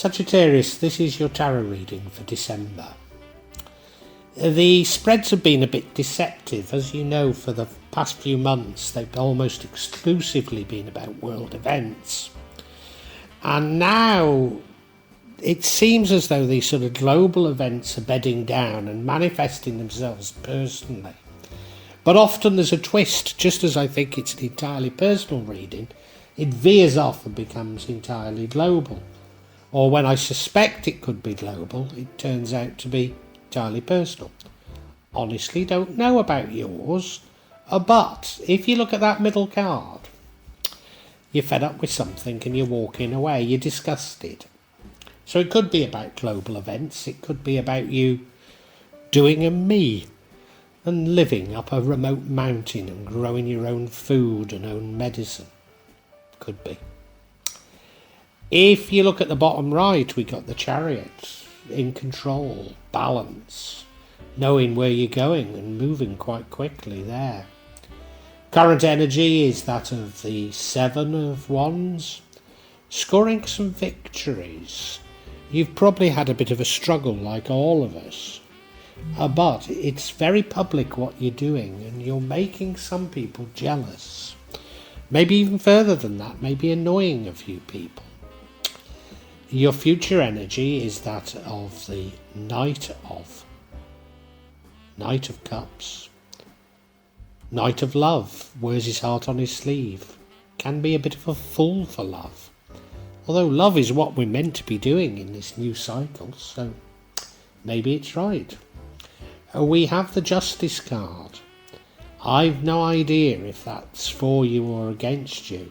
Sagittarius, this is your tarot reading for December. The spreads have been a bit deceptive. As you know, for the past few months, they've almost exclusively been about world events. And now it seems as though these sort of global events are bedding down and manifesting themselves personally. But often there's a twist. Just as I think it's an entirely personal reading, it veers off and becomes entirely global. Or when I suspect it could be global, it turns out to be entirely personal. Honestly, don't know about yours, but if you look at that middle card, you're fed up with something and you're walking away, you're disgusted. So it could be about global events, it could be about you doing a me and living up a remote mountain and growing your own food and own medicine. Could be. If you look at the bottom right, we got the Chariot, in control, balance, knowing where you're going and moving quite quickly there. Current energy is that of the Seven of Wands, scoring some victories. You've probably had a bit of a struggle like all of us, but it's very public what you're doing and you're making some people jealous. Maybe even further than that, maybe annoying a few people. Your future energy is that of the Knight of Cups. Knight of Love, wears his heart on his sleeve. Can be a bit of a fool for love. Although love is what we're meant to be doing in this new cycle, so maybe it's right. We have the Justice card. I've no idea if that's for you or against you.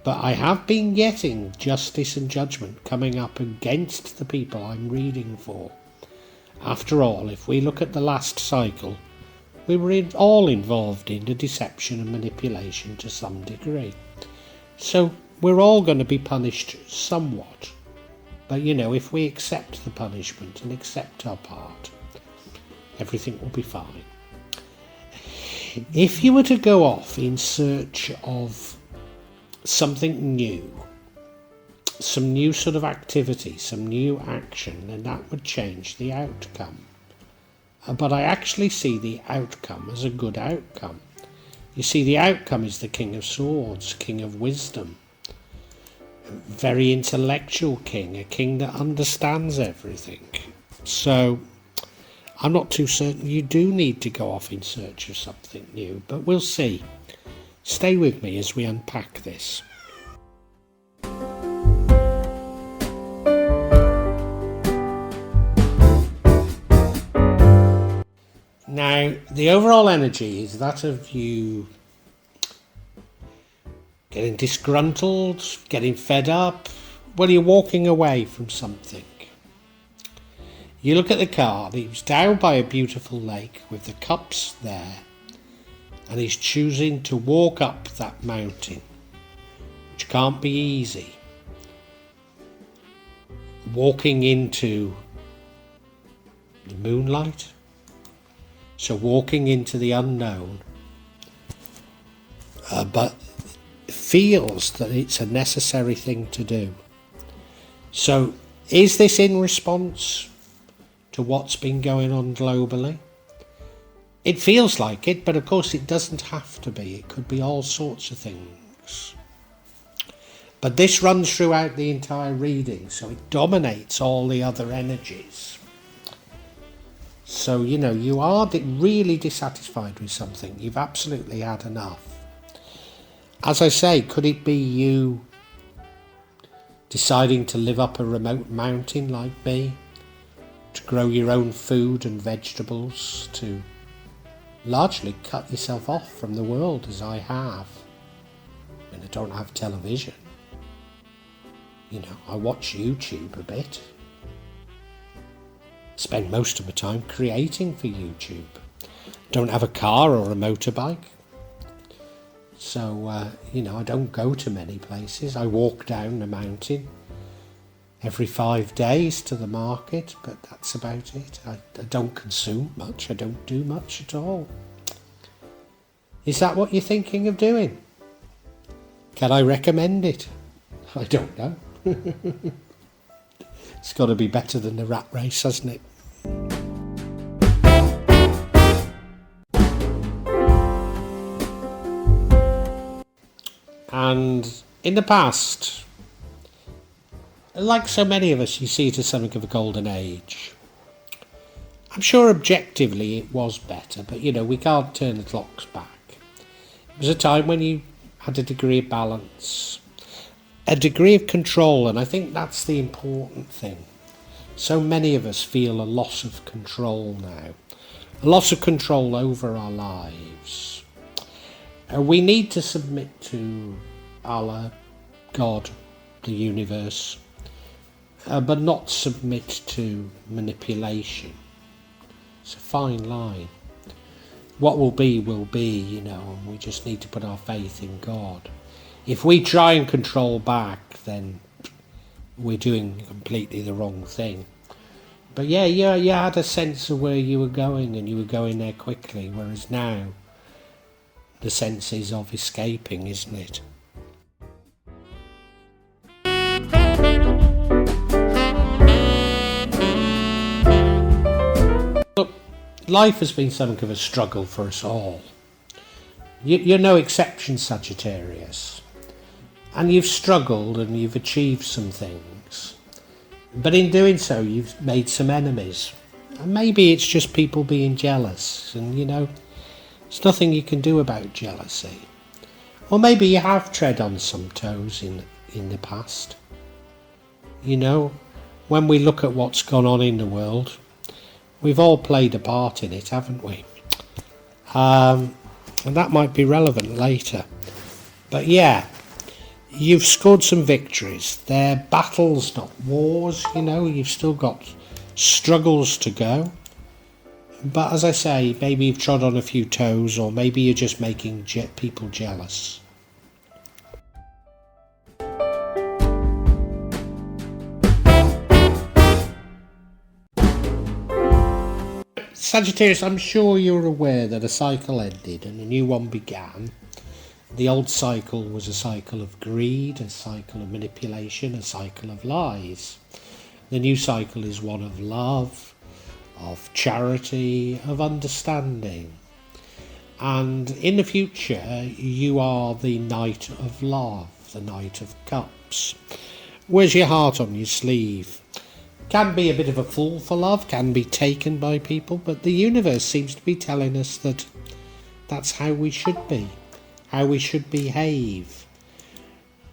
But I have been getting justice and judgment coming up against the people I'm reading for. After all, if we look at the last cycle, we were all involved in the deception and manipulation to some degree. So we're all going to be punished somewhat. But you know, if we accept the punishment and accept our part, everything will be fine. If you were to go off in search of something new, some new sort of activity, some new action, and that would change the outcome. But I actually see the outcome as a good outcome. You see, the outcome is the King of Swords, King of Wisdom, a very intellectual king, a king that understands everything. So I'm not too certain you do need to go off in search of something new, but we'll see. Stay with me as we unpack this. Now, the overall energy is that of you getting disgruntled, getting fed up. Well, you're walking away from something. You look at the card, he was down by a beautiful lake with the cups there. And he's choosing to walk up that mountain, which can't be easy. Walking into the moonlight, so walking into the unknown, but feels that it's a necessary thing to do. So is this in response to what's been going on globally? It feels like it, but of course it doesn't have to be. It could be all sorts of things. But this runs throughout the entire reading, so it dominates all the other energies. So, you know, you are really dissatisfied with something. You've absolutely had enough. As I say, could it be you deciding to live up a remote mountain like me? To grow your own food and vegetables, to largely cut yourself off from the world as I have. I mean, I don't have television. You know, I watch YouTube a bit. Spend most of my time creating for YouTube. Don't have a car or a motorbike. So, you know, I don't go to many places. I walk down the mountain every 5 days to the market, but that's about it. I don't consume much. I don't do much at all. Is that what you're thinking of doing? Can I recommend it? I don't know. It's got to be better than the rat race, hasn't it? And in the past, like so many of us, you see it as something of a golden age. I'm sure objectively it was better, but we can't turn the clocks back. It was a time when you had a degree of balance, a degree of control, and I think that's the important thing. So many of us feel a loss of control now, a loss of control over our lives. We need to submit to Allah, God, the universe, but not submit to manipulation. It's a fine line. What will be, and we just need to put our faith in God. If we try and control back, then we're doing completely the wrong thing. But you had a sense of where you were going, and you were going there quickly, whereas now the sense is of escaping, isn't it? Look, life has been something of a struggle for us all. You're no exception, Sagittarius. And you've struggled and you've achieved some things. But in doing so, you've made some enemies. And maybe it's just people being jealous. And, there's nothing you can do about jealousy. Or maybe you have tread on some toes in the past. When we look at what's gone on in the world, we've all played a part in it, haven't we? And that might be relevant later. But you've scored some victories. They're battles, not wars, You've still got struggles to go. But as I say, maybe you've trod on a few toes, or maybe you're just making people jealous. Sagittarius, I'm sure you're aware that a cycle ended and a new one began. The old cycle was a cycle of greed, a cycle of manipulation, a cycle of lies. The new cycle is one of love, of charity, of understanding. And in the future, you are the Knight of Love, the Knight of Cups. Wears your heart on your sleeve. Can be a bit of a fool for love, can be taken by people, but the universe seems to be telling us that that's how we should be, how we should behave.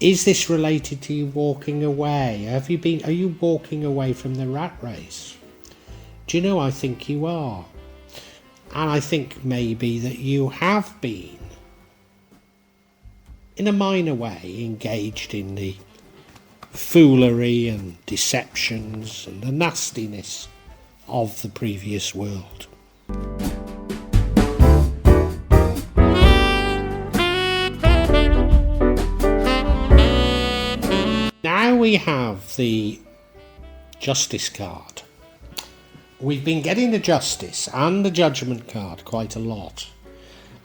Is this related to you walking away? Are you walking away from the rat race? Do you know, I think you are. And I think maybe that you have been, in a minor way, engaged in the foolery and deceptions and the nastiness of the previous world. Now we have the Justice card. We've been getting the Justice and the Judgment card quite a lot,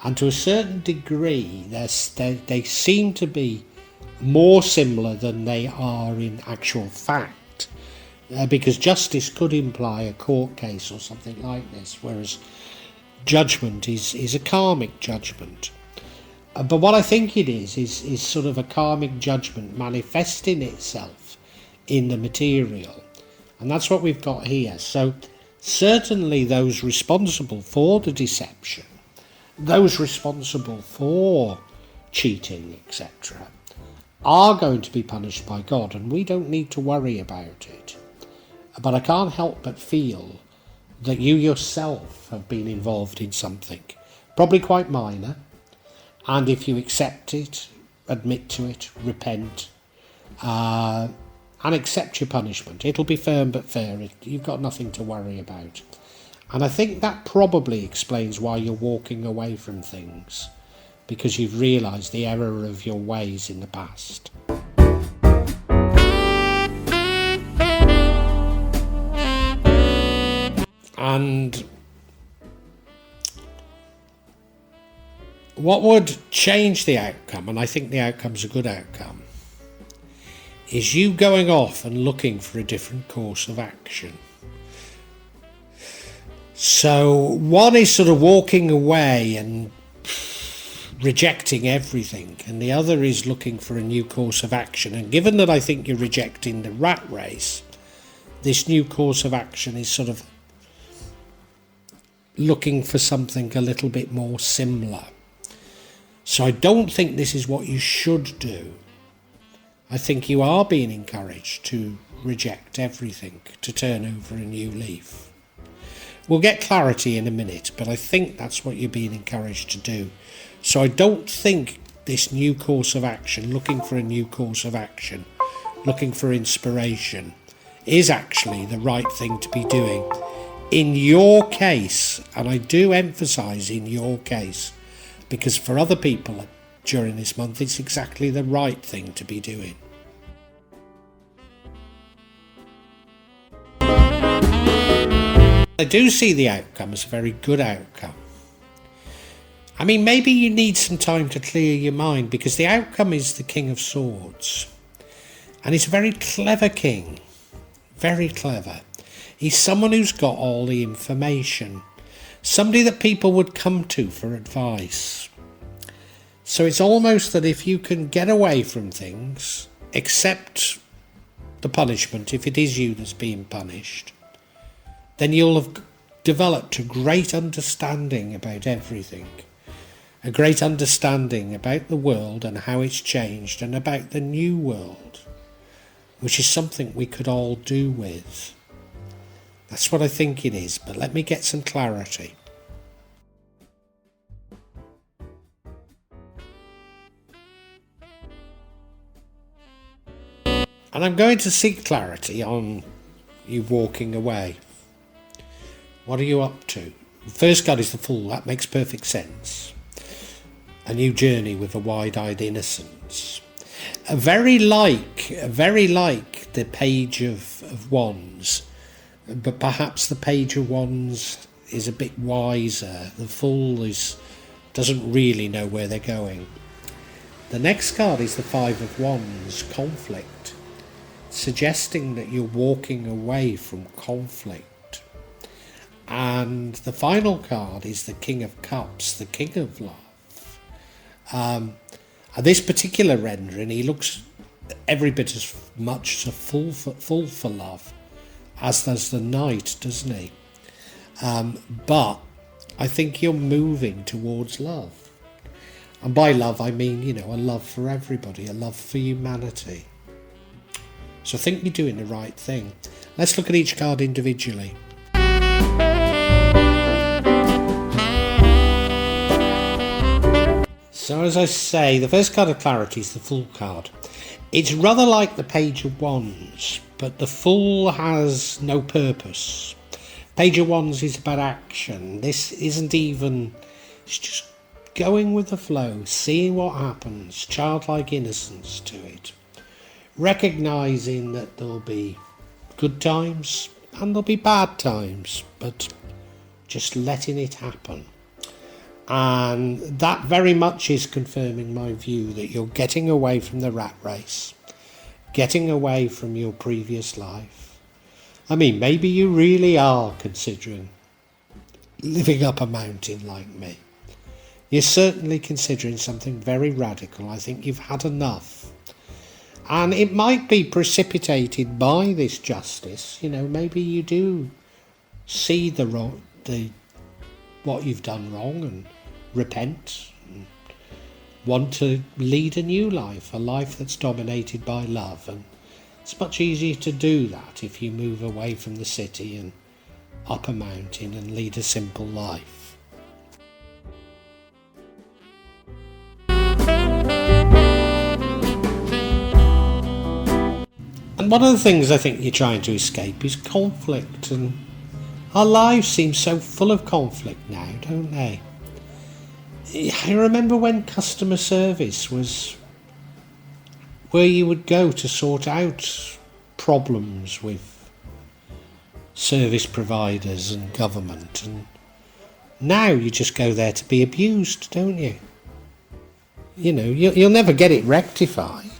and to a certain degree they seem to be more similar than they are in actual fact, because justice could imply a court case or something like this, whereas judgment is a karmic judgment. But what I think it is sort of a karmic judgment manifesting itself in the material, and that's what we've got here. So certainly those responsible for the deception, those responsible for cheating, etc., are going to be punished by God, and we don't need to worry about it. But I can't help but feel that you yourself have been involved in something, probably quite minor, and if you accept it, admit to it, repent, and accept your punishment, it'll be firm but fair. You've got nothing to worry about. And I think that probably explains why you're walking away from things, because you've realised the error of your ways in the past. And what would change the outcome, and I think the outcome's a good outcome, is you going off and looking for a different course of action. So one is sort of walking away and rejecting everything, and the other is looking for a new course of action. And given that I think you're rejecting the rat race, this new course of action is sort of looking for something a little bit more similar. So I don't think this is what you should do. I think you are being encouraged to reject everything, to turn over a new leaf. We'll get clarity in a minute, but I think that's what you're being encouraged to do. So I don't think this new course of action, looking for a new course of action, looking for inspiration, is actually the right thing to be doing. In your case, and I do emphasise in your case, because for other people during this month, it's exactly the right thing to be doing. I do see the outcome as a very good outcome. I mean, maybe you need some time to clear your mind, because the outcome is the King of Swords. And he's a very clever king. Very clever. He's someone who's got all the information. Somebody that people would come to for advice. So it's almost that if you can get away from things, accept the punishment, if it is you that's being punished, then you'll have developed a great understanding about everything. A great understanding about the world and how it's changed, and about the new world, which is something we could all do with. That's what I think it is, but let me get some clarity. And I'm going to seek clarity on you walking away. What are you up to? The first card is the Fool. That makes perfect sense. A new journey with a wide-eyed innocence. Very like the Page of Wands, but perhaps the Page of Wands is a bit wiser. The Fool doesn't really know where they're going. The next card is the Five of Wands, conflict, suggesting that you're walking away from conflict. And the final card is the King of Cups, the King of Love. This particular rendering, he looks every bit as much a full for love as does the Knight, doesn't he? But I think you're moving towards love. And by love, I mean, a love for everybody, a love for humanity. So I think you're doing the right thing. Let's look at each card individually. So as I say, the first card of clarity is the Fool card. It's rather like the Page of Wands, but the Fool has no purpose. Page of Wands is about action. This isn't even, it's just going with the flow, seeing what happens, childlike innocence to it. Recognising that there'll be good times and there'll be bad times, but just letting it happen. And that very much is confirming my view that you're getting away from the rat race, getting away from your previous life. I mean, maybe you really are considering living up a mountain like me. You're certainly considering something very radical. I think you've had enough. And it might be precipitated by this justice. Maybe you do see what you've done wrong and repent and want to lead a new life, a life that's dominated by love. And it's much easier to do that if you move away from the city and up a mountain and lead a simple life. And one of the things I think you're trying to escape is conflict, and our lives seem so full of conflict now, don't they? I remember when customer service was where you would go to sort out problems with service providers and government, and now you just go there to be abused, don't you? You'll never get it rectified.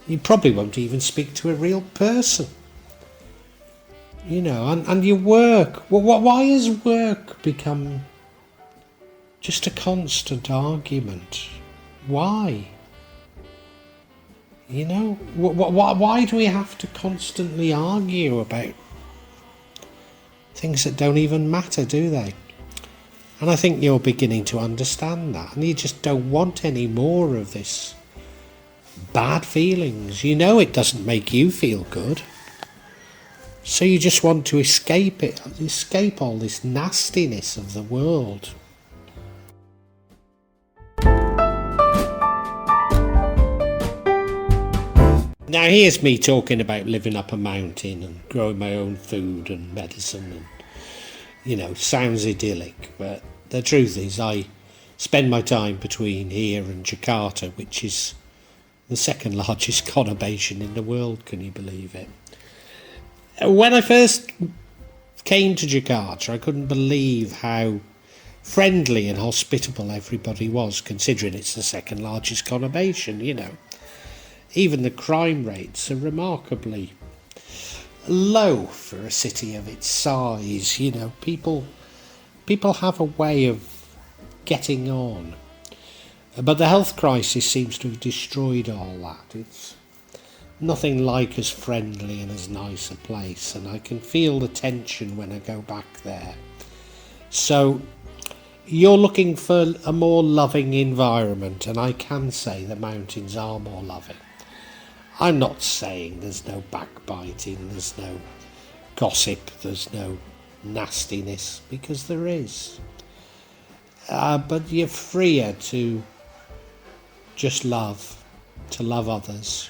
You probably won't even speak to a real person. And your work. Well, why has work become just a constant argument? Why? Why do we have to constantly argue about things that don't even matter, do they? And I think you're beginning to understand that, and you just don't want any more of this bad feelings. It doesn't make you feel good. So you just want to escape it, escape all this nastiness of the world. Now here's me talking about living up a mountain and growing my own food and medicine and, sounds idyllic, but the truth is I spend my time between here and Jakarta, which is the second largest conurbation in the world, can you believe it? When I first came to Jakarta, I couldn't believe how friendly and hospitable everybody was, considering it's the second largest conurbation, Even the crime rates are remarkably low for a city of its size. People have a way of getting on. But the health crisis seems to have destroyed all that. It's nothing like as friendly and as nice a place, and I can feel the tension when I go back there. So you're looking for a more loving environment, and I can say the mountains are more loving. I'm not saying there's no backbiting, there's no gossip, there's no nastiness, because there is. But you're freer to just love, to love others,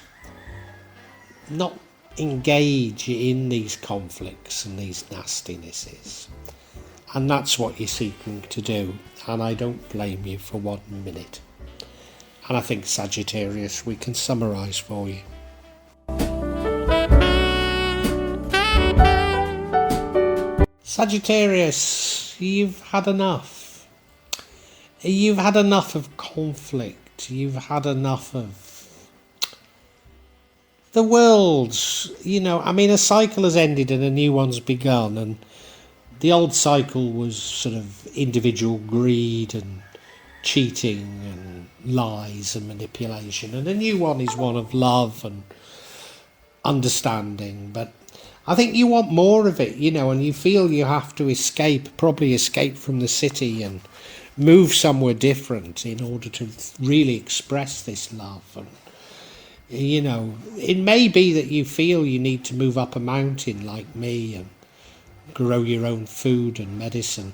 not engage in these conflicts and these nastinesses. And that's what you're seeking to do, and I don't blame you for 1 minute. And I think, Sagittarius, we can summarise for you. Sagittarius, you've had enough. You've had enough of conflict. You've had enough of the world's, a cycle has ended and a new one's begun, and the old cycle was sort of individual greed and cheating and lies and manipulation, and the new one is one of love and understanding. But I think you want more of it, and you feel you have to probably escape from the city and move somewhere different in order to really express this love. And it may be that you feel you need to move up a mountain like me and grow your own food and medicine.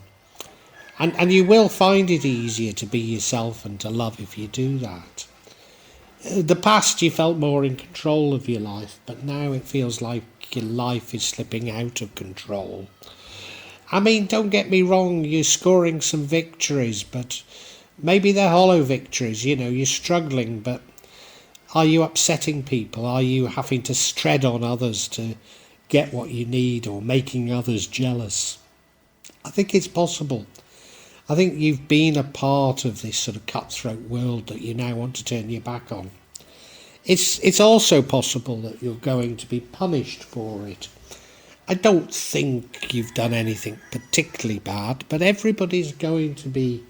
And you will find it easier to be yourself and to love if you do that. The past you felt more in control of your life, but now it feels like your life is slipping out of control. Don't get me wrong, you're scoring some victories, but maybe they're hollow victories. You're struggling, but are you upsetting people? Are you having to tread on others to get what you need, or making others jealous? I think it's possible. I think you've been a part of this sort of cutthroat world that you now want to turn your back on. It's also possible that you're going to be punished for it. I don't think you've done anything particularly bad, but everybody's going to be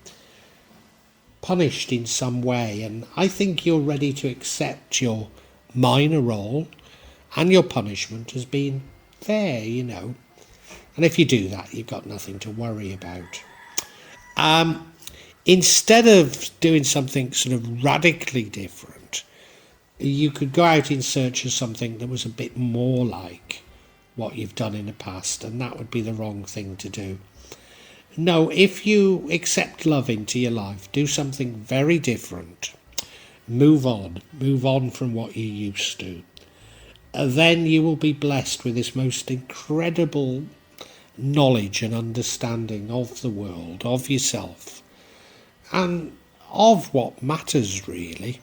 punished in some way, and I think you're ready to accept your minor role and your punishment as being fair, And if you do that, you've got nothing to worry about. Instead of doing something sort of radically different, you could go out in search of something that was a bit more like what you've done in the past, and that would be the wrong thing to do. No, if you accept love into your life, do something very different. Move on from what you used to. Then you will be blessed with this most incredible knowledge and understanding of the world, of yourself, and of what matters really.